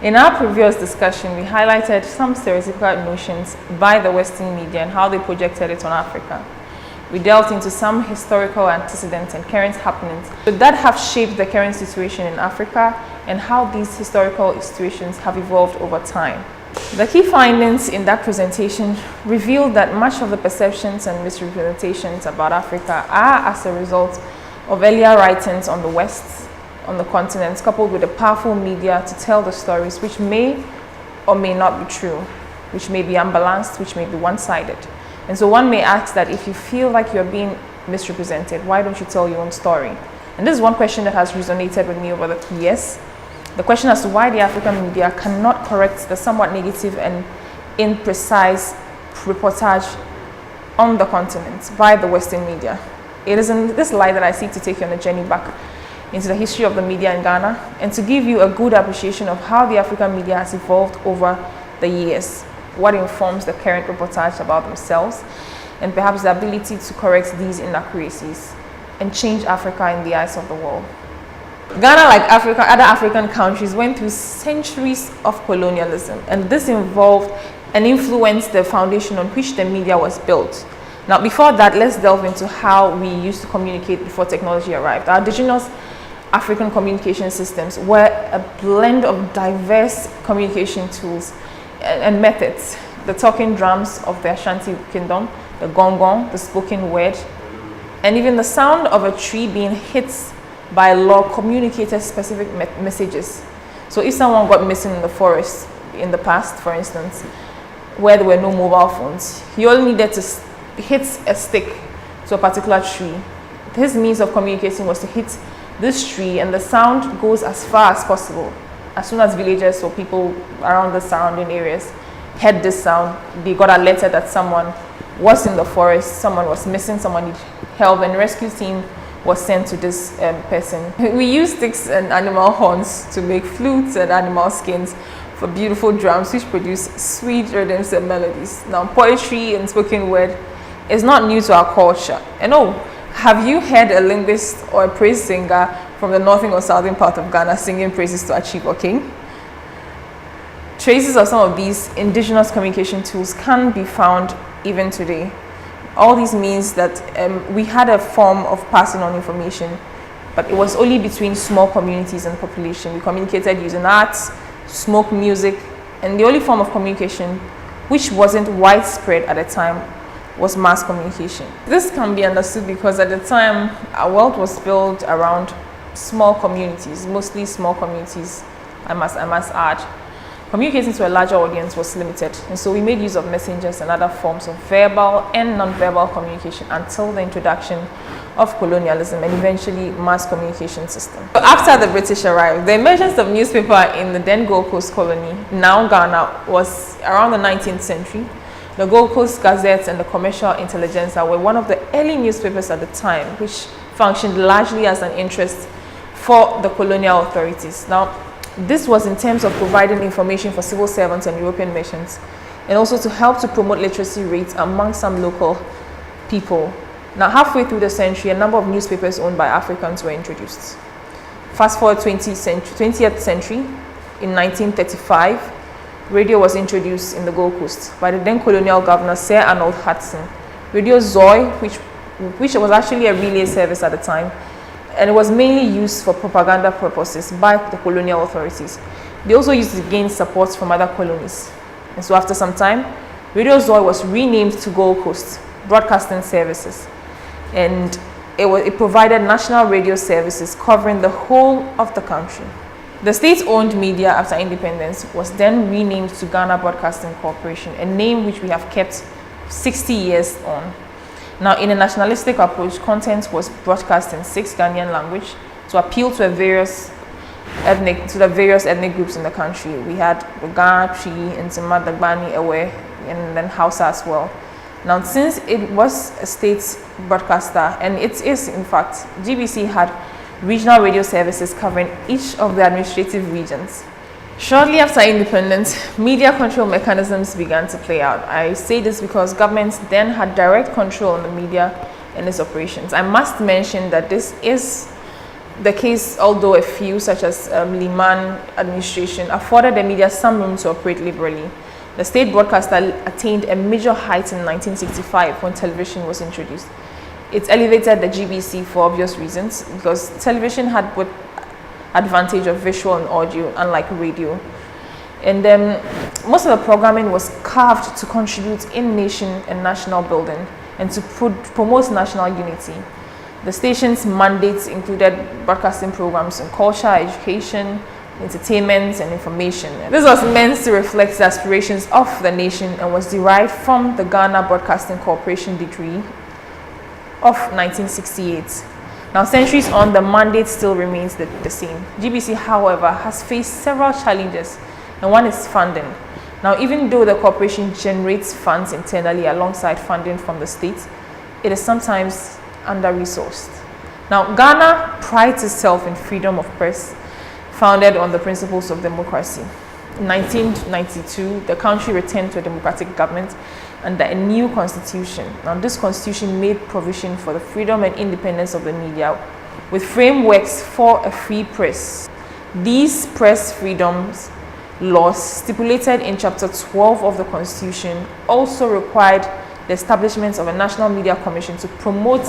In our previous discussion, we highlighted some stereotypical notions by the Western media and how they projected it on Africa. We delved into some historical antecedents and current happenings that have shaped the current situation in Africa and how these historical situations have evolved over time. The key findings in that presentation revealed that much of the perceptions and misrepresentations about Africa are as a result of earlier writings on the West, on the continent, coupled with the powerful media to tell the stories which may or may not be true, which may be unbalanced, which may be one-sided. And so one may ask that if you feel like you're being misrepresented, why don't you tell your own story? And this is one question that has resonated with me over the years. The question as to why the African media cannot correct the somewhat negative and imprecise reportage on the continent by the Western media. It is in this light that I seek to take you on a journey back into the history of the media in Ghana and to give you a good appreciation of how the African media has evolved over the years, what informs the current reportage about themselves, and perhaps the ability to correct these inaccuracies and change Africa in the eyes of the world. Ghana, like Africa, other African countries, went through centuries of colonialism, and this involved and influenced the foundation on which the media was built. Now, before that, let's delve into how we used to communicate before technology arrived. Our indigenous African communication systems were a blend of diverse communication tools and methods. The talking drums of the Ashanti kingdom, the gong, the spoken word, and even the sound of a tree being hit by a log communicated specific messages. So if someone got missing in the forest in the past, for instance, where there were no mobile phones, you only needed to hit a stick to a particular tree. His means of communicating was to hit this tree, and the sound goes as far as possible. As soon as villagers or people around the surrounding areas heard this sound, they got alerted that someone was in the forest, someone was missing, someone needed help, and rescue team was sent to this person. We use sticks and animal horns to make flutes and animal skins for beautiful drums which produce sweet rhythms and melodies. Now, poetry and spoken word is not new to our culture. And have you heard a linguist or a praise singer from the northern or southern part of Ghana singing praises to a chief or king? Traces of some of these indigenous communication tools can be found even today. All this means that we had a form of passing on information, but it was only between small communities and population. We communicated using arts, smoke music, and the only form of communication which wasn't widespread at the time was mass communication. This can be understood because at the time, our world was built around small communities, mostly small communities, I must add. Communicating to a larger audience was limited, and so we made use of messengers and other forms of verbal and non-verbal communication until the introduction of colonialism and eventually mass communication system. After the British arrived, the emergence of newspaper in the then Gold Coast colony, now Ghana, was around the 19th century. The Gold Coast Gazette and the Commercial Intelligencer were one of the early newspapers at the time, which functioned largely as an interest for the colonial authorities. Now, this was in terms of providing information for civil servants and European missions, and also to help to promote literacy rates among some local people. Now, halfway through the century, a number of newspapers owned by Africans were introduced. Fast forward 20th century, in 1935, radio was introduced in the Gold Coast by the then colonial governor, Sir Arnold Hudson. Radio Zoe, which was actually a relay service at the time, and it was mainly used for propaganda purposes by the colonial authorities. They also used to gain support from other colonies. And so after some time, Radio Zoe was renamed to Gold Coast Broadcasting Services. And it provided national radio services covering the whole of the country. The state-owned media after independence was then renamed to Ghana Broadcasting Corporation, a name which we have kept 60 years on. Now, in a nationalistic approach, content was broadcast in 6 Ghanaian languages to appeal to the various ethnic groups in the country. We had the Ghana, Twi, Ntima, Dagbani, Ewe, and then Hausa as well. Now, since it was a state broadcaster, and it is in fact, GBC had regional radio services covering each of the administrative regions. Shortly after independence, media control mechanisms began to play out. I say this because governments then had direct control on the media and its operations. I must mention that this is the case, although a few, such as Liman administration, afforded the media some room to operate liberally. The state broadcaster attained a major height in 1965 when television was introduced. It elevated the GBC for obvious reasons, because television had both advantage of visual and audio, unlike radio. And then most of the programming was carved to contribute in nation and national building and to promote national unity. The station's mandates included broadcasting programs on culture, education, entertainment, and information. This was meant to reflect the aspirations of the nation and was derived from the Ghana Broadcasting Corporation Decree of 1968. Now, centuries on, the mandate still remains the same. GBC, however, has faced several challenges, and one is funding. Now, even though the corporation generates funds internally alongside funding from the state, it is sometimes under-resourced. Now, Ghana prides itself in freedom of press, founded on the principles of democracy. In 1992, the country returned to a democratic government under a new constitution. Now, this constitution made provision for the freedom and independence of the media, with frameworks for a free press. These press freedoms laws stipulated in Chapter 12 of the Constitution also required the establishment of a National Media Commission to promote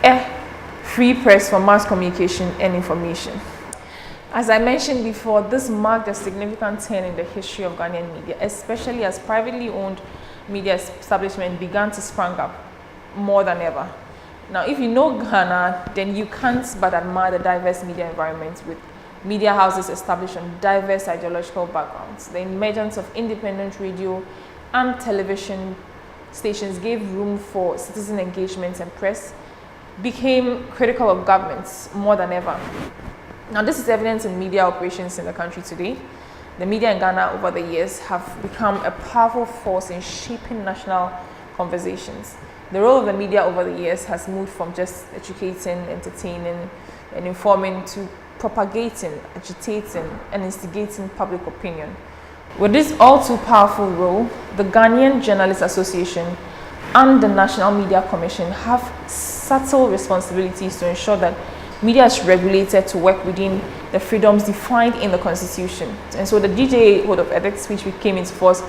a free press for mass communication and information. As I mentioned before, this marked a significant turn in the history of Ghanaian media, especially as privately owned media establishments began to spring up more than ever. Now, if you know Ghana, then you can't but admire the diverse media environment, with media houses established on diverse ideological backgrounds. The emergence of independent radio and television stations gave room for citizen engagement, and press became critical of governments more than ever. Now, this is evident in media operations in the country today. The media in Ghana over the years have become a powerful force in shaping national conversations. The role of the media over the years has moved from just educating, entertaining, and informing to propagating, agitating, and instigating public opinion. With this all too powerful role, the Ghanaian Journalists Association and the National Media Commission have subtle responsibilities to ensure that media is regulated to work within the freedoms defined in the Constitution. And so the DJA Code of Ethics, which came into force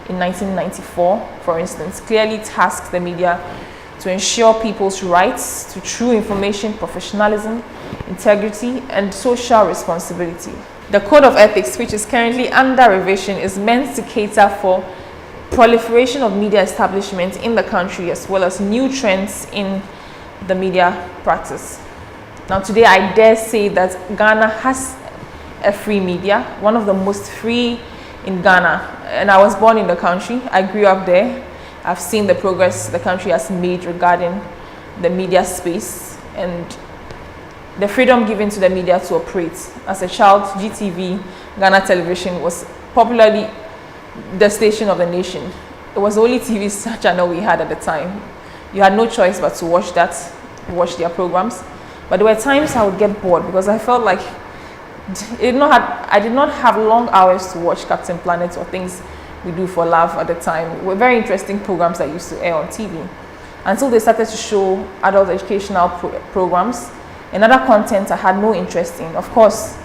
in 1994, for instance, clearly tasks the media to ensure people's rights to true information, professionalism, integrity, and social responsibility. The Code of Ethics, which is currently under revision, is meant to cater for proliferation of media establishments in the country, as well as new trends in the media practice. Now, today I dare say that Ghana has a free media, one of the most free in Ghana. And I was born in the country. I grew up there. I've seen the progress the country has made regarding the media space and the freedom given to the media to operate. As a child, GTV, Ghana Television, was popularly the station of the nation. It was the only TV channel we had at the time. You had no choice but to watch their programs. But there were times I would get bored because I felt like I did not have long hours to watch Captain Planet or Things We Do for Love at the time. They were very interesting programs that used to air on TV. Until they started to show adult educational programs and other content I had no interest in. Of course,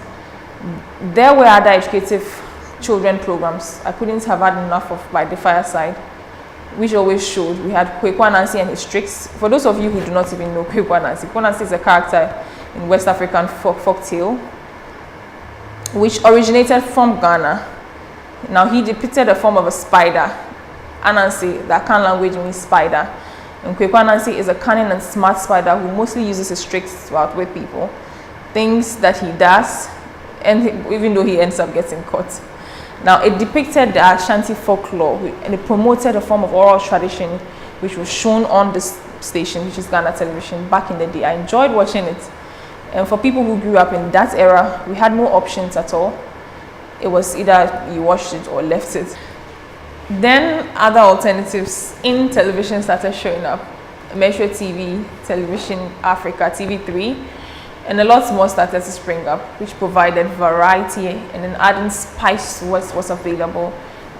there were other educative children programs I couldn't have had enough of, by the fireside, which always showed. We had Kwekwa Nancy and his tricks. For those of you who do not even know Kwekwa Nancy is a character in West African folktale, which originated from Ghana. Now, he depicted the form of a spider. Anansi, the Akan language means spider. And Kwekwa Nancy is a cunning and smart spider who mostly uses his tricks to outwit people. Things that he does, and even though he ends up getting caught. Now, it depicted the Ashanti folklore, and it promoted a form of oral tradition which was shown on this station, which is Ghana Television, back in the day. I enjoyed watching it. And for people who grew up in that era, we had no options at all. It was either you watched it or left it. Then other alternatives in television started showing up. Metro TV, Television Africa, TV3, and a lot more started to spring up, which provided variety and an adding spice to what was available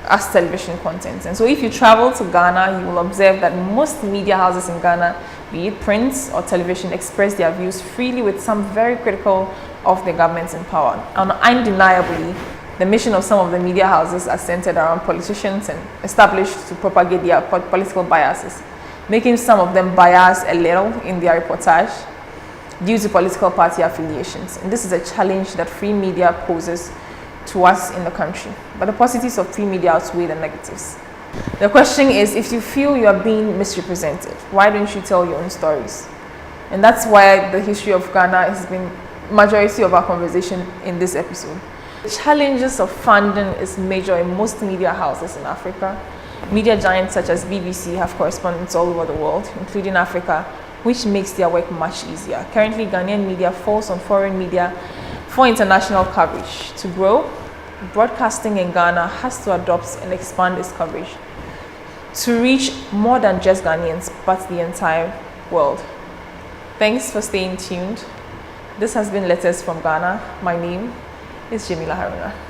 as television content. And so if you travel to Ghana, you will observe that most media houses in Ghana be it print or television, express their views freely with some very critical of the governments in power. And undeniably, the mission of some of the media houses are centered around politicians and established to propagate their political biases, making some of them bias a little in their reportage due to political party affiliations. And this is a challenge that free media poses to us in the country. But the positives of free media outweigh the negatives. The question is, if you feel you are being misrepresented, why don't you tell your own stories? And that's why the history of Ghana has been majority of our conversation in this episode. The challenges of funding is major in most media houses in Africa. Media giants such as BBC have correspondents all over the world, including Africa, which makes their work much easier. Currently, Ghanaian media falls on foreign media for international coverage. To grow, broadcasting in Ghana has to adopt and expand its coverage to reach more than just Ghanaians, but the entire world. Thanks for staying tuned. This has been Letters from Ghana. My name is Jamila Haruna.